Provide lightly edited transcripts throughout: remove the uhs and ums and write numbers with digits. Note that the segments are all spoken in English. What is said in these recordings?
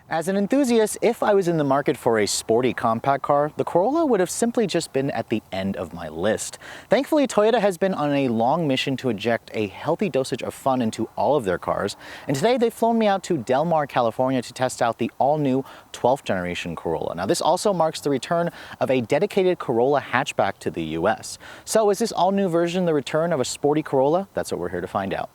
As an enthusiast, if I was in the market for a sporty compact car, the Corolla would have simply just been at the end of my list. Thankfully, Toyota has been on a long mission to inject a healthy dosage of fun into all of their cars, and today they've flown me out to Del Mar, California to test out the all-new 12th generation Corolla. Now, this also marks the return of a dedicated Corolla hatchback to the US. So is this all-new version the return of a sporty Corolla? That's what we're here to find out.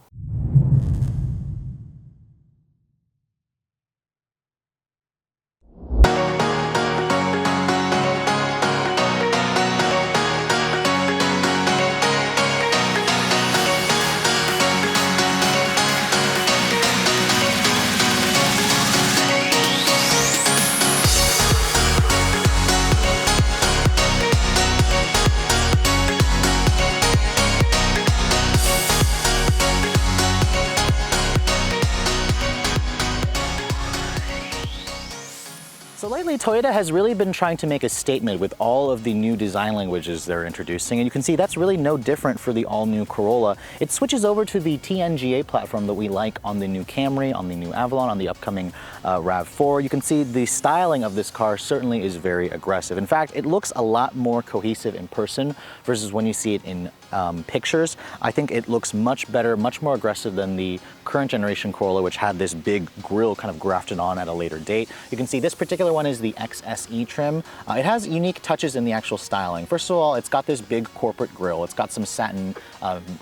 So lately, Toyota has really been trying to make a statement with all of the new design languages they're introducing, and you can see that's really no different for the all-new Corolla. It switches over to the TNGA platform that we like on the new Camry, on the new Avalon, on the upcoming RAV4. You can see the styling of this car certainly is very aggressive. In fact, it looks a lot more cohesive in person versus when you see it in pictures. I think it looks much better, much more aggressive than the current generation Corolla, which had this big grille kind of grafted on at a later date. You can see this particular one is the XSE trim. It has unique touches in the actual styling. First of all, it's got this big corporate grille. It's got some satin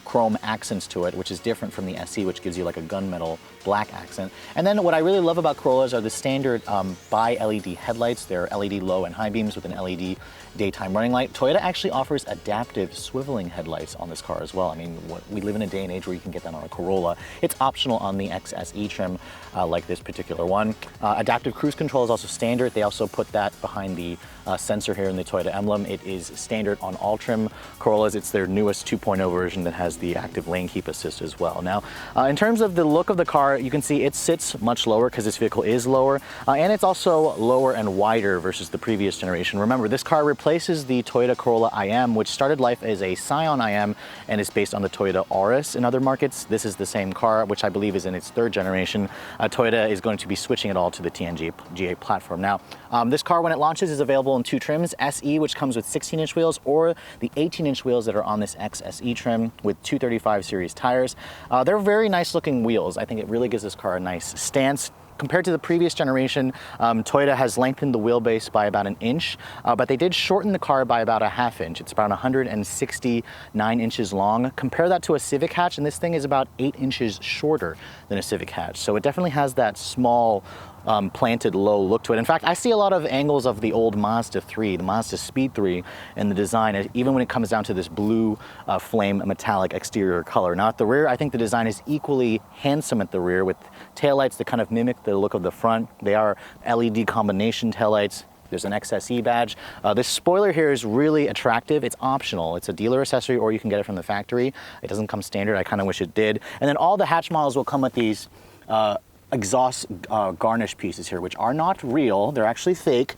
chrome accents to it, which is different from the SE, which gives you like a gunmetal black accent. And then what I really love about Corollas are the standard bi-LED headlights. They're LED low and high beams with an LED daytime running light. Toyota actually offers adaptive swiveling headlights on this car as well. I mean, we live in a day and age where you can get that on a Corolla. It's optional on the XSE trim, like this particular one. Adaptive cruise control is also standard. They also put that behind the sensor here in the Toyota emblem. It is standard on all trim Corollas. It's their newest 2.0 version that has the active lane keep assist as well. Now, in terms of the look of the car, you can see it sits much lower because this vehicle is lower, and it's also lower and wider versus the previous generation. Remember, this car replaces the Toyota Corolla IM, which started life as a Scion IM and is based on the Toyota Auris in other markets. This is the same car, which I believe is in its third generation. Toyota is going to be switching it all to the TNGA platform. Now, this car, when it launches, is available in two trims: SE, which comes with 16-inch wheels, or the 18-inch wheels that are on this XSE trim with 235 series tires. They're very nice looking wheels. I think it really gives this car a nice stance. Compared to the previous generation, Toyota has lengthened the wheelbase by about an inch, but they did shorten the car by about a half inch. It's about 169 inches long. Compare that to a Civic hatch, and this thing is about 8 inches shorter than a Civic hatch. So it definitely has that small, planted low look to it. In fact, I see a lot of angles of the old Mazda 3, the Mazda Speed 3 in the design, even when it comes down to this blue flame metallic exterior color. Now at the rear, I think the design is equally handsome at the rear with taillights that kind of mimic the look of the front. They are LED combination taillights. There's an XSE badge. This spoiler here is really attractive. It's optional. It's a dealer accessory, or you can get it from the factory. It doesn't come standard. I kind of wish it did. And then all the hatch models will come with these exhaust garnish pieces here, which are not real. They're actually fake,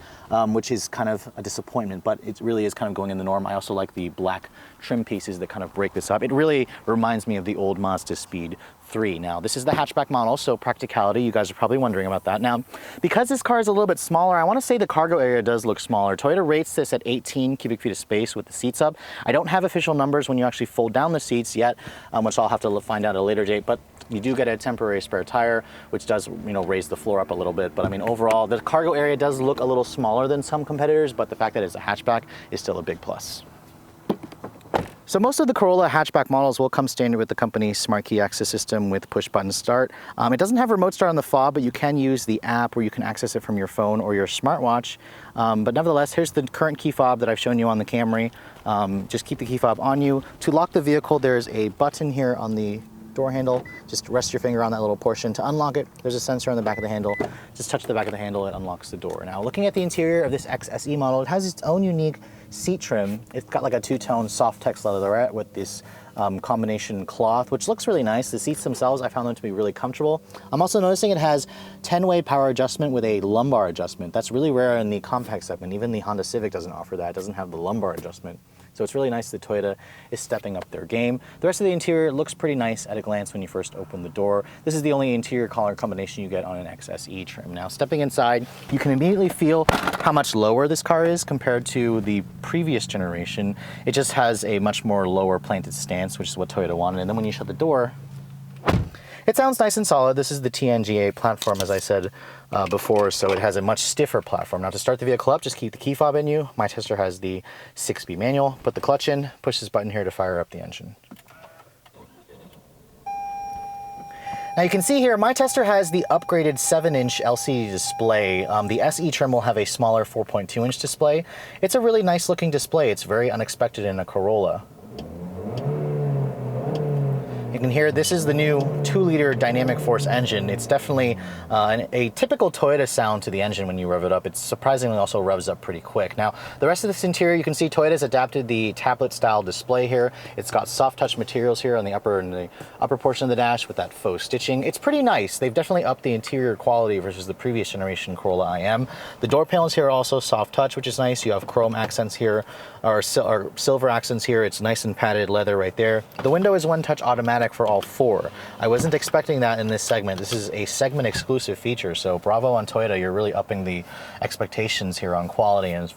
which is kind of a disappointment, but it really is kind of going in the norm. I also like the black trim pieces that kind of break this up. It really reminds me of the old Mazda Speed 3. Now, this is the hatchback model, so Practicality. You guys are probably wondering about that. Now, because this car is a little bit smaller, I want to say the cargo area does look smaller. Toyota rates this at 18 cubic feet of space with the seats up. I don't have official numbers when you actually fold down the seats yet, which I'll have to find out at a later date, but you do get a temporary spare tire, which does, raise the floor up a little bit. But I mean, overall, the cargo area does look a little smaller than some competitors, but the fact that it's a hatchback is still a big plus. So most of the Corolla hatchback models will come standard with the company's smart key access system with push button start. It doesn't have remote start on the fob, but you can use the app where you can access it from your phone or your smartwatch. But nevertheless, here's the current key fob that I've shown you on the Camry. Just keep the key fob on you. To lock the vehicle, there's a button here on the door handle. Just rest your finger on that little portion. To unlock it, there's a sensor on the back of the handle. Just touch the back of the handle, it unlocks the door. Now, looking at the interior of this XSE model, it has its own unique seat trim. It's got like a two-tone soft text leatherette with this combination cloth, which looks really nice. The seats themselves, I found them to be really comfortable. I'm also noticing it has 10-way power adjustment with a lumbar adjustment. That's really rare in the compact segment. Even the Honda Civic doesn't offer that. It doesn't have the lumbar adjustment. So it's really nice that Toyota is stepping up their game. The rest of the interior looks pretty nice at a glance when you first open the door. This is the only interior color combination you get on an XSE trim. Now, stepping inside, you can immediately feel how much lower this car is compared to the previous generation. It just has a much more lower planted stance, which is what Toyota wanted. And then when you shut the door, it sounds nice and solid. This is the TNGA platform, as I said before, so it has a much stiffer platform. Now, to start the vehicle up, just keep the key fob in you. My tester has the 6-speed manual. Put the clutch in, push this button here to fire up the engine. Now you can see here, my tester has the upgraded 7-inch LCD display. The SE trim will have a smaller 4.2-inch display. It's a really nice looking display. It's very unexpected in a Corolla. You can hear this is the new 2-liter dynamic force engine. It's definitely a typical Toyota sound to the engine when you rev it up. It surprisingly also revs up pretty quick. Now, the rest of this interior, you can see Toyota's adapted the tablet style display here. It's got soft touch materials here on the upper portion of the dash with that faux stitching. It's pretty nice. They've definitely upped the interior quality versus the previous generation Corolla IM. The door panels here are also soft touch, which is nice. You have chrome accents here, or silver accents here. It's nice and padded leather right there. The window is one touch automatic for all 4. I wasn't expecting that in this segment. This is a segment exclusive feature, so bravo on Toyota. You're really upping the expectations here on quality and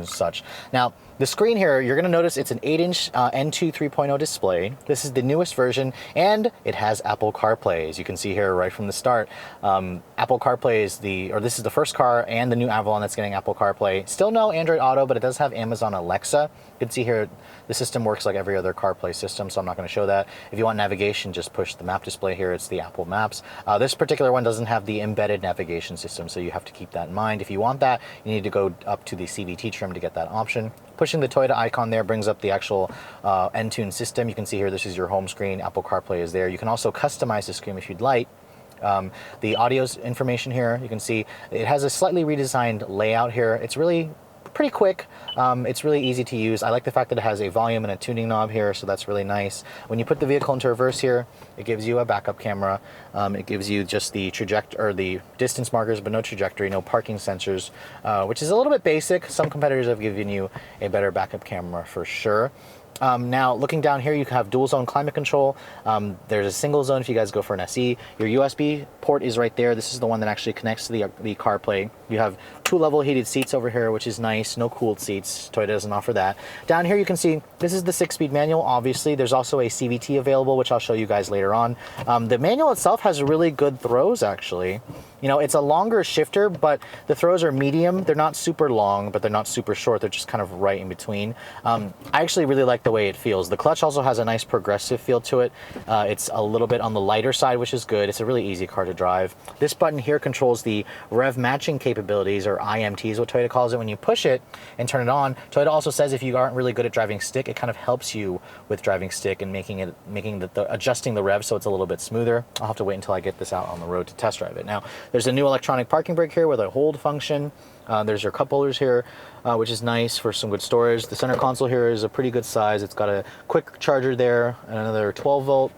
such. Now, the screen here, you're going to notice it's an 8-inch N2 3.0 display. This is the newest version, and it has Apple CarPlay, as you can see here right from the start. Apple CarPlay is this is the first car and the new Avalon that's getting Apple CarPlay. Still no Android Auto, but it does have Amazon Alexa. You can see here, the system works like every other CarPlay system, so I'm not going to show that. If you want navigation, just push the map display here. It's the Apple Maps. This particular one doesn't have the embedded navigation system, so you have to keep that in mind. If you want that, you need to go up to the CVT trim to get that option. Pushing the Toyota icon there brings up the actual Entune system. You can see here, this is your home screen. Apple CarPlay is there. You can also customize the screen if you'd like. The audio's information here, you can see it has a slightly redesigned layout here. It's really pretty quick. It's really easy to use. I like the fact that it has a volume and a tuning knob here, so that's really nice. When you put the vehicle into reverse here, it gives you a backup camera. It gives you just the the distance markers, but no trajectory, no parking sensors, which is a little bit basic. Some competitors have given you a better backup camera for sure. Now, looking down here, you have dual zone climate control. There's a single zone if you guys go for an SE. Your USB port is right there. This is the one that actually connects to the CarPlay. You have 2 level heated seats over here, which is nice. No cooled seats. Toyota doesn't offer that. Down here, you can see this is the 6-speed manual, obviously. There's also a CVT available, which I'll show you guys later on. The manual itself has really good throws, actually. You know, it's a longer shifter, but the throws are medium. They're not super long, but they're not super short. They're just kind of right in between. I actually really like the way it feels. The clutch also has a nice progressive feel to it. It's a little bit on the lighter side, which is good. It's a really easy car to drive. This button here controls the Rev Matching capabilities, or IMT is what Toyota calls it. When you push it and turn it on, Toyota also says if you aren't really good at driving stick, it kind of helps you with driving stick and adjusting the rev so it's a little bit smoother. I'll have to wait until I get this out on the road to test drive it. Now, there's a new electronic parking brake here with a hold function. There's your cup holders here, which is nice for some good storage. The center console here is a pretty good size. It's got a quick charger there and another 12-volt.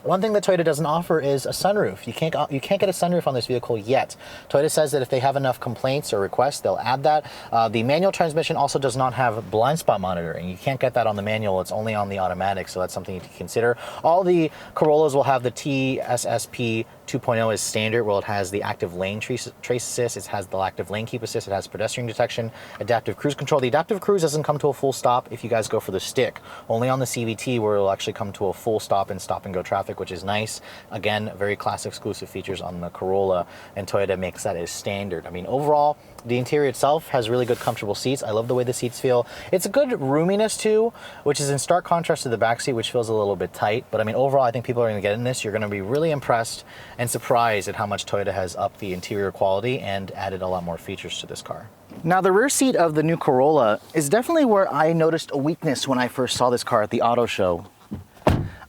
One thing that Toyota doesn't offer is a sunroof. You can't get a sunroof on this vehicle yet. Toyota says that if they have enough complaints or requests, they'll add that. The manual transmission also does not have blind spot monitoring. You can't get that on the manual. It's only on the automatic, so that's something to consider. All the Corollas will have the TSSP 2.0 as standard, where it has the active lane trace assist, it has the active lane keep assist, it has pedestrian detection, adaptive cruise control. The adaptive cruise doesn't come to a full stop if you guys go for the stick. Only on the CVT where it'll actually come to a full stop and go traffic, which is nice. Again, very class exclusive features on the Corolla, and Toyota makes that as standard. I mean, overall, the interior itself has really good comfortable seats. I love the way the seats feel. It's a good roominess too, which is in stark contrast to the back seat, which feels a little bit tight. But I mean, overall, I think people are going to get in this. You're going to be really impressed and surprised at how much Toyota has upped the interior quality and added a lot more features to this car. Now, the rear seat of the new Corolla is definitely where I noticed a weakness when I first saw this car at the auto show.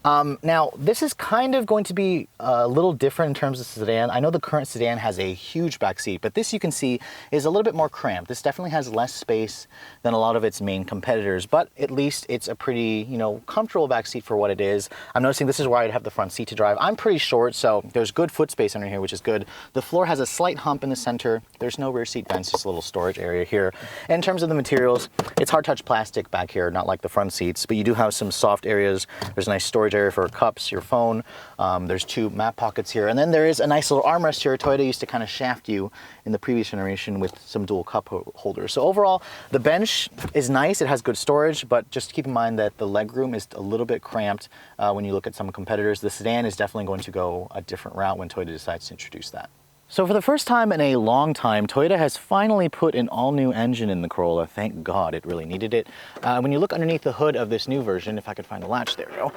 Now, this is kind of going to be a little different in terms of sedan. I know the current sedan has a huge back seat, but this you can see is a little bit more cramped. This definitely has less space than a lot of its main competitors, but at least it's a pretty, you know, comfortable back seat for what it is. I'm noticing this is where I'd have the front seat to drive. I'm pretty short, so there's good foot space under here, which is good. The floor has a slight hump in the center. There's no rear seat vents, just a little storage area here. And in terms of the materials, it's hard touch plastic back here, not like the front seats, but you do have some soft areas. There's a nice storage area for cups, your phone. There's 2 map pockets here, and then there is a nice little armrest here. Toyota used to kind of shaft you in the previous generation with some dual cup holders. So overall, the bench is nice. It has good storage, but just keep in mind that the legroom is a little bit cramped when you look at some competitors. The sedan is definitely going to go a different route when Toyota decides to introduce that. So for the first time in a long time, Toyota has finally put an all-new engine in the Corolla. Thank God, it really needed it. When you look underneath the hood of this new version, if I could find a latch, there we go,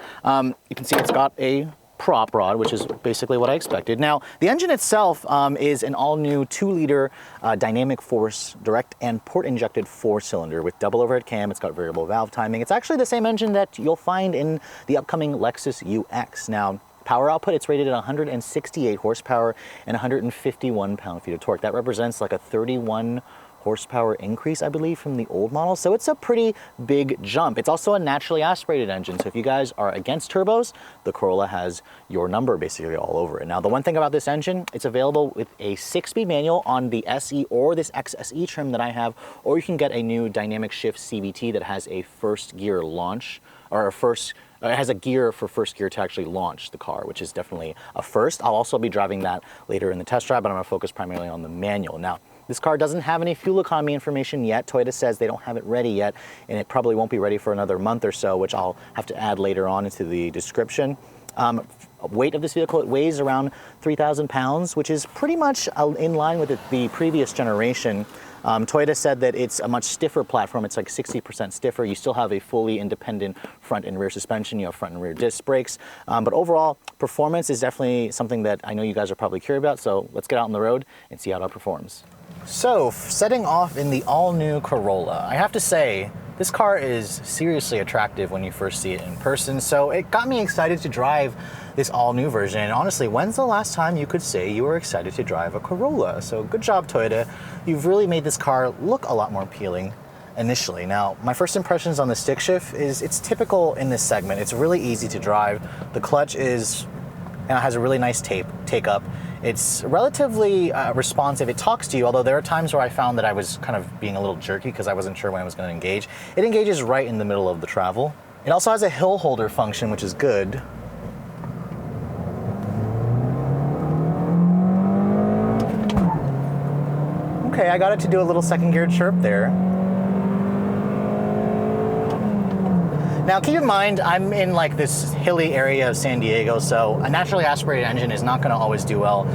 you can see it's got a prop rod, which is basically what I expected. Now, the engine itself is an all-new 2-liter dynamic force direct and port-injected 4-cylinder with double overhead cam. It's got variable valve timing. It's actually the same engine that you'll find in the upcoming Lexus UX. Now, power output, it's rated at 168 horsepower and 151 pound-feet of torque. That represents like a 31 horsepower increase, I believe, from the old model. So it's a pretty big jump. It's also a naturally aspirated engine. So if you guys are against turbos, the Corolla has your number basically all over it. Now, the one thing about this engine, it's available with a 6-speed manual on the SE or this XSE trim that I have, or you can get a new dynamic shift CVT that has a first gear launch, or it has a gear for first gear to actually launch the car, which is definitely a first. I'll also be driving that later in the test drive, but I'm gonna focus primarily on the manual. Now, this car doesn't have any fuel economy information yet. Toyota says they don't have it ready yet, and it probably won't be ready for another month or so, which I'll have to add later on into the description. Weight of this vehicle, it weighs around 3,000 pounds, which is pretty much in line with the previous generation. Toyota said that it's a much stiffer platform. It's like 60% stiffer. You still have a fully independent front and rear suspension. You have front and rear disc brakes. But overall, performance is definitely something that I know you guys are probably curious about. So let's get out on the road and see how it performs. So setting off in the all-new Corolla, I have to say, this car is seriously attractive when you first see it in person. So it got me excited to drive this all-new version. And honestly, when's the last time you could say you were excited to drive a Corolla? So good job, Toyota. You've really made this car look a lot more appealing initially. Now, my first impressions on the stick shift is it's typical in this segment. It's really easy to drive. The clutch has a really nice take-up. It's relatively responsive. It talks to you, although there are times where I found that I was kind of being a little jerky because I wasn't sure when I was going to engage. It engages right in the middle of the travel. It also has a hill holder function, which is good. Okay, I got it to do a little second gear chirp there. Now keep in mind, I'm in like this hilly area of San Diego, so a naturally aspirated engine is not going to always do well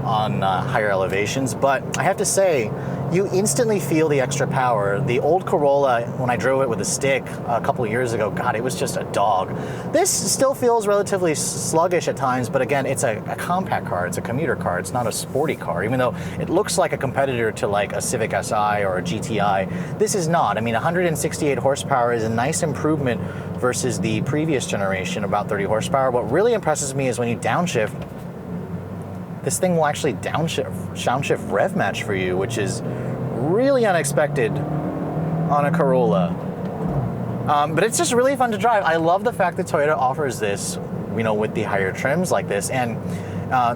on higher elevations, but I have to say, you instantly feel the extra power. The old Corolla, when I drove it with a stick a couple of years ago, God, it was just a dog. This still feels relatively sluggish at times, but again, it's a compact car, it's a commuter car, it's not a sporty car, even though it looks like a competitor to like a Civic Si or a GTI. This is not. I mean, 168 horsepower is a nice improvement versus the previous generation, about 30 horsepower. What really impresses me is when you downshift, this thing will actually downshift rev match for you, which is really unexpected on a Corolla. But it's just really fun to drive. I love the fact that Toyota offers this, you know, with the higher trims like this. And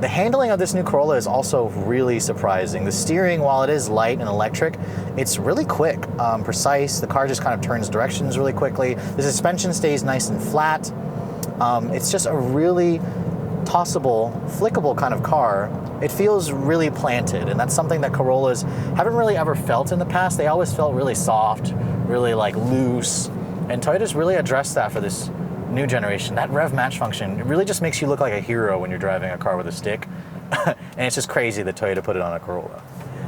the handling of this new Corolla is also really surprising. The steering, while it is light and electric, it's really quick, precise. The car just kind of turns directions really quickly. The suspension stays nice and flat. It's just a really tossable, flickable kind of car. It feels really planted, and that's something that Corollas haven't really ever felt in the past. They always felt really soft, really like loose, and Toyota's really addressed that for this new generation. That rev match function, it really just makes you look like a hero when you're driving a car with a stick. And it's just crazy that Toyota put it on a Corolla.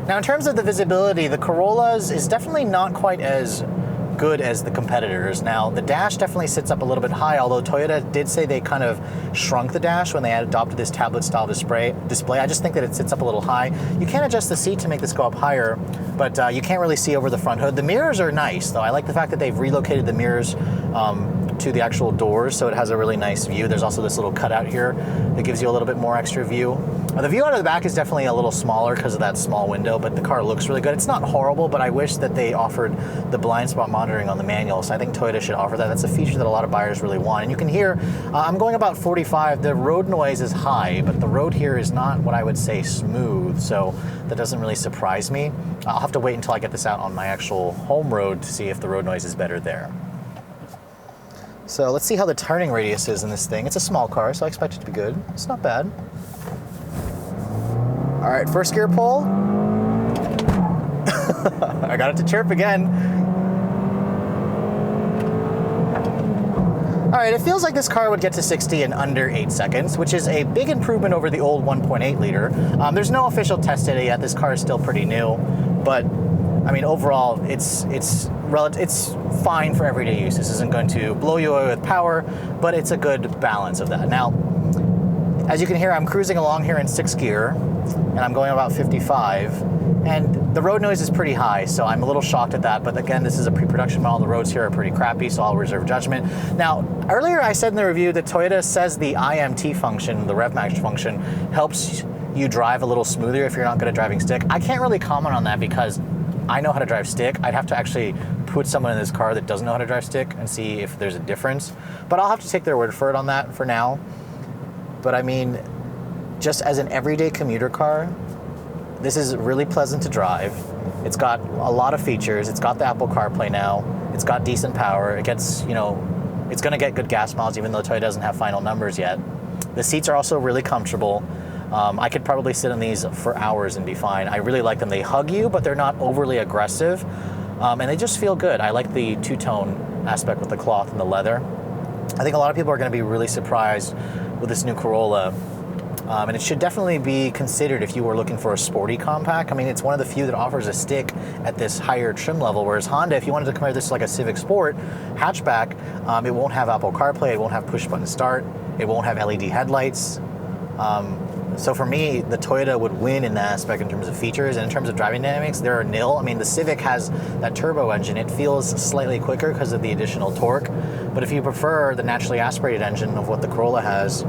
Now, in terms of the visibility, the Corollas is definitely not quite as good as the competitors. Now, the dash definitely sits up a little bit high, although Toyota did say they kind of shrunk the dash when they had adopted this tablet-style display. I just think that it sits up a little high. You can adjust the seat to make this go up higher, but you can't really see over the front hood. The mirrors are nice, though. I like the fact that they've relocated the mirrors to the actual doors, so it has a really nice view. There's also this little cutout here that gives you a little bit more extra view. The view out of the back is definitely a little smaller because of that small window, but the car looks really good. It's not horrible, but I wish that they offered the blind spot monitoring on the manual, so I think Toyota should offer that. That's a feature that a lot of buyers really want. And you can hear, I'm going about 45. The road noise is high, but the road here is not what I would say smooth, so that doesn't really surprise me. I'll have to wait until I get this out on my actual home road to see if the road noise is better there. So let's see how the turning radius is in this thing. It's a small car, so I expect it to be good. It's not bad. All right, first gear pull. I got it to chirp again. All right, it feels like this car would get to 60 in under 8 seconds, which is a big improvement over the old 1.8 liter. There's no official test data yet. This car is still pretty new, but I mean, overall, it's fine for everyday use. This isn't going to blow you away with power, but it's a good balance of that. Now, as you can hear, I'm cruising along here in 6th gear, and I'm going about 55, and the road noise is pretty high, so I'm a little shocked at that. But again, this is a pre-production model. The roads here are pretty crappy, so I'll reserve judgment. Now, earlier I said in the review that Toyota says the IMT function, the Rev Matching function, helps you drive a little smoother if you're not good at driving stick. I can't really comment on that because I know how to drive stick. I'd have to actually put someone in this car that doesn't know how to drive stick and see if there's a difference. But I'll have to take their word for it on that for now. But I mean, just as an everyday commuter car, this is really pleasant to drive. It's got a lot of features. It's got the Apple CarPlay now. It's got decent power. It gets, you know, it's gonna get good gas miles even though Toyota doesn't have final numbers yet. The seats are also really comfortable. I could probably sit in these for hours and be fine. I really like them. They hug you, but they're not overly aggressive. And they just feel good. I like the two-tone aspect with the cloth and the leather. I think a lot of people are gonna be really surprised with this new Corolla. And it should definitely be considered if you were looking for a sporty compact. I mean, it's one of the few that offers a stick at this higher trim level, whereas Honda, if you wanted to compare this to like a Civic Sport hatchback, it won't have Apple CarPlay, it won't have push-button start, it won't have LED headlights. So for me, the Toyota would win in that aspect in terms of features, and in terms of driving dynamics, they're nil. I mean, the Civic has that turbo engine. It feels slightly quicker because of the additional torque, but if you prefer the naturally aspirated engine of what the Corolla has,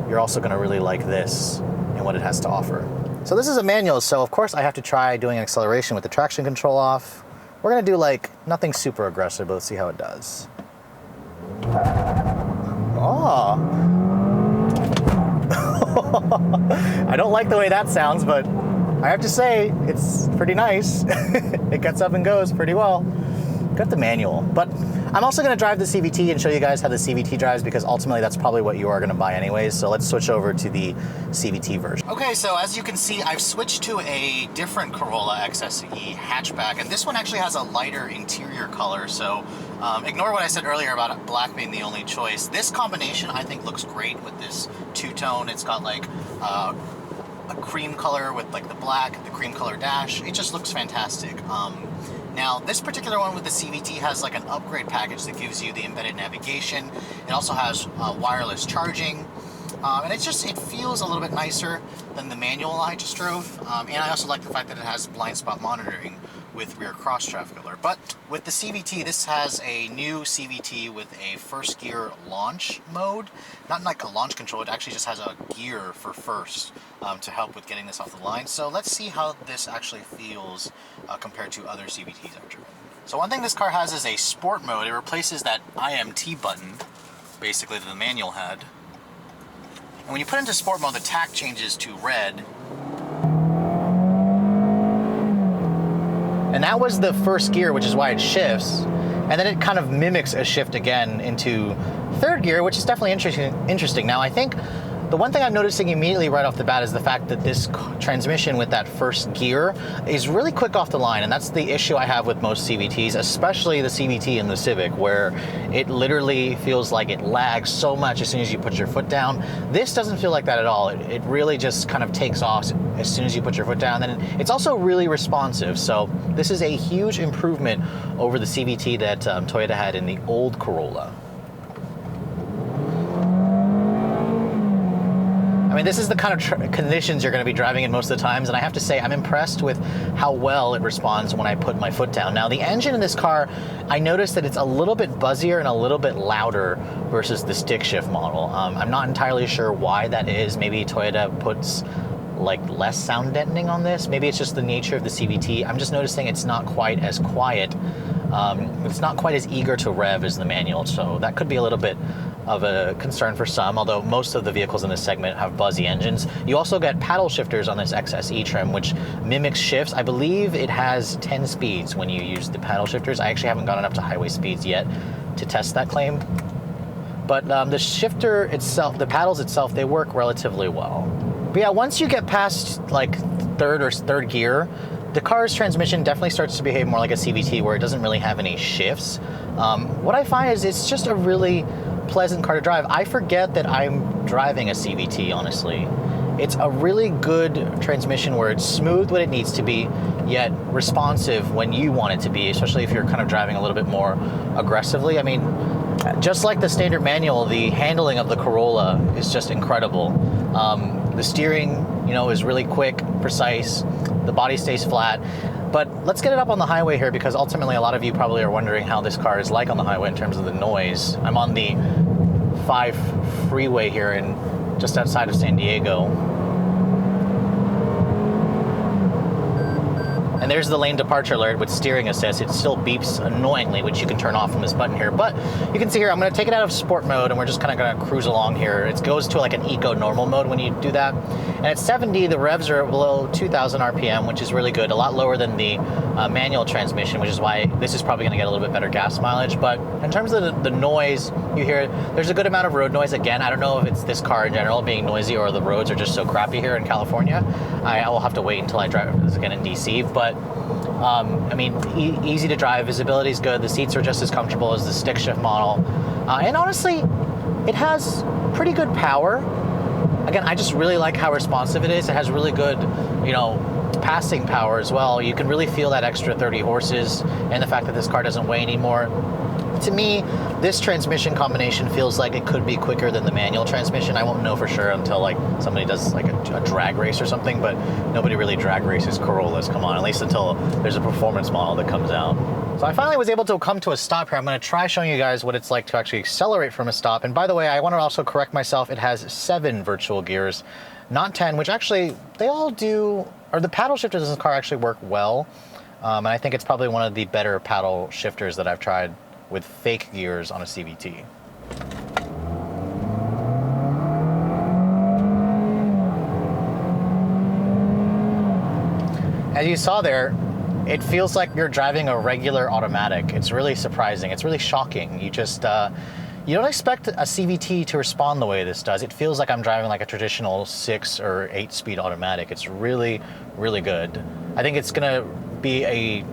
you're also gonna really like this and what it has to offer. So this is a manual, so of course I have to try doing an acceleration with the traction control off. We're gonna do like nothing super aggressive, but let's see how it does. Oh. I don't like the way that sounds, but I have to say, it's pretty nice. It gets up and goes pretty well. Got the manual, but I'm also gonna drive the CVT and show you guys how the CVT drives because ultimately that's probably what you are gonna buy anyways. So let's switch over to the CVT version. Okay, so as you can see, I've switched to a different Corolla XSE hatchback, and this one actually has a lighter interior color. So ignore what I said earlier about black being the only choice. This combination I think looks great with this two-tone. It's got like a cream color with like the black, the cream color dash. It just looks fantastic. Now, this particular one with the CVT has like an upgrade package that gives you the embedded navigation. It also has wireless charging. And it feels a little bit nicer than the manual I just drove. And I also like the fact that it has blind spot monitoring with rear cross traffic alert. But with the CVT, this has a new CVT with a first gear launch mode. Not like a launch control, it actually just has a gear for first to help with getting this off the line. So let's see how this actually feels compared to other CVTs I've driven. So one thing this car has is a sport mode. It replaces that IMT button, basically, that the manual had. And when you put into sport mode, the tack changes to red. And that was the first gear, which is why it shifts. And then it kind of mimics a shift again into third gear, which is definitely interesting. Now, I think the one thing I'm noticing immediately right off the bat is the fact that this transmission with that first gear is really quick off the line, and that's the issue I have with most CVTs, especially the CVT and the Civic, where it literally feels like it lags so much as soon as you put your foot down. This doesn't feel like that at all. It really just kind of takes off as soon as you put your foot down. And it's also really responsive, so this is a huge improvement over the CVT that Toyota had in the old Corolla. I mean, this is the kind of conditions you're going to be driving in most of the times, and I have to say I'm impressed with how well it responds when I put my foot down. Now, the engine in this car, I noticed that it's a little bit buzzier and a little bit louder versus the stick shift model. I'm not entirely sure why that is. Maybe Toyota puts like less sound deadening on this. Maybe it's just the nature of the CVT. I'm just noticing it's not quite as quiet. It's not quite as eager to rev as the manual, so that could be a little bit of a concern for some, although most of the vehicles in this segment have buzzy engines. You also get paddle shifters on this XSE trim, which mimics shifts. I believe it has 10 speeds when you use the paddle shifters. I actually haven't gone up to highway speeds yet to test that claim. But the shifter itself, the paddles itself, they work relatively well. But yeah, once you get past like third gear, the car's transmission definitely starts to behave more like a CVT where it doesn't really have any shifts. What I find is it's just a really pleasant car to drive. I forget that I'm driving a CVT, honestly. It's a really good transmission where it's smooth when it needs to be, yet responsive when you want it to be, especially if you're kind of driving a little bit more aggressively. I mean, just like the standard manual, the handling of the Corolla is just incredible. The steering, you know, is really quick, precise. The body stays flat. But let's get it up on the highway here, because ultimately a lot of you probably are wondering how this car is like on the highway in terms of the noise. I'm on the 5 freeway here in just outside of San Diego. And there's the lane departure alert with steering assist. It still beeps annoyingly, which you can turn off from this button here. But you can see here, I'm gonna take it out of sport mode and we're just kind of gonna cruise along here. It goes to like an eco normal mode when you do that. And at 70, the revs are below 2,000 RPM, which is really good. A lot lower than the manual transmission, which is why this is probably gonna get a little bit better gas mileage. But in terms of the noise you hear, there's a good amount of road noise. Again, I don't know if it's this car in general being noisy or the roads are just so crappy here in California. I will have to wait until I drive this again in DC. But I mean, easy to drive, visibility is good, the seats are just as comfortable as the stick shift model, and honestly, it has pretty good power. Again, I just really like how responsive it is. It has really good, you know, passing power as well. You can really feel that extra 30 horses and the fact that this car doesn't weigh anymore. To me, this transmission combination feels like it could be quicker than the manual transmission. I won't know for sure until like somebody does like a drag race or something, but nobody really drag races Corollas, come on, at least until there's a performance model that comes out. So I finally was able to come to a stop here. I'm gonna try showing you guys what it's like to actually accelerate from a stop. And by the way, I wanna also correct myself. It has 7 virtual gears, not 10, which actually they all do, or the paddle shifters in this car actually work well. And I think it's probably one of the better paddle shifters that I've tried with fake gears on a CVT. As you saw there, it feels like you're driving a regular automatic. It's really surprising. It's really shocking. You just, you don't expect a CVT to respond the way this does. It feels like I'm driving like a traditional 6 or 8 speed automatic. It's really, really good. I think it's gonna be a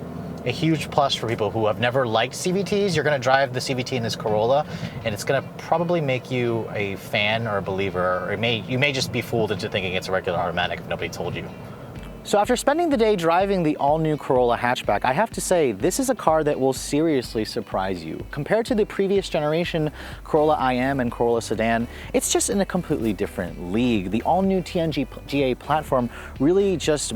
huge plus for people who have never liked CVTs. You're gonna drive the CVT in this Corolla, and it's gonna probably make you a fan or a believer, or you may just be fooled into thinking it's a regular automatic if nobody told you. So after spending the day driving the all-new Corolla hatchback, I have to say, this is a car that will seriously surprise you. Compared to the previous generation Corolla IM and Corolla sedan, it's just in a completely different league. The all-new TNGA platform really just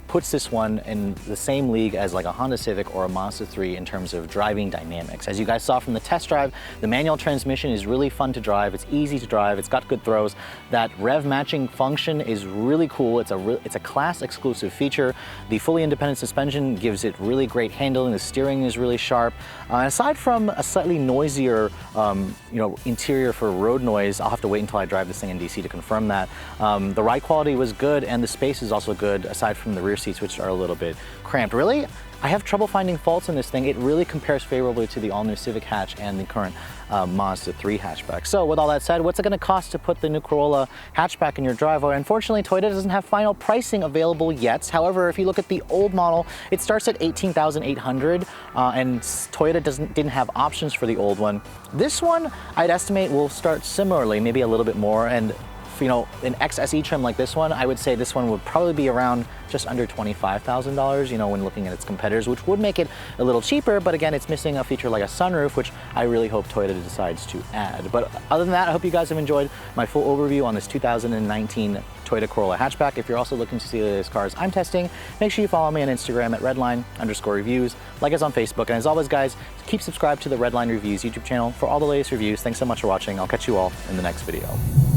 puts this one in the same league as like a Honda Civic or a Mazda 3 in terms of driving dynamics. As you guys saw from the test drive, the manual transmission is really fun to drive. It's easy to drive. It's got good throws. That rev matching function is really cool. It's a class exclusive feature. The fully independent suspension gives it really great handling. The steering is really sharp. Aside from a slightly noisier interior for road noise, I'll have to wait until I drive this thing in DC to confirm that. The ride quality was good, and the space is also good, aside from the rear seats, which are a little bit cramped. Really, I have trouble finding faults in this thing. It really compares favorably to the all-new Civic hatch and the current Mazda 3 hatchback. So with all that said, what's it gonna cost to put the new Corolla hatchback in your driveway? Unfortunately, Toyota doesn't have final pricing available yet. However, if you look at the old model, it starts at $18,800, and Toyota didn't have options for the old one. This one, I'd estimate, will start similarly, maybe a little bit more, and you know, an XSE trim like this one, I would say this one would probably be around just under $25,000, you know, when looking at its competitors, which would make it a little cheaper, but again, it's missing a feature like a sunroof, which I really hope Toyota decides to add. But other than that, I hope you guys have enjoyed my full overview on this 2019 Toyota Corolla hatchback. If you're also looking to see the latest cars I'm testing, make sure you follow me on Instagram at redline_reviews, like us on Facebook, and as always guys, keep subscribed to the Redline Reviews YouTube channel for all the latest reviews. Thanks so much for watching. I'll catch you all in the next video.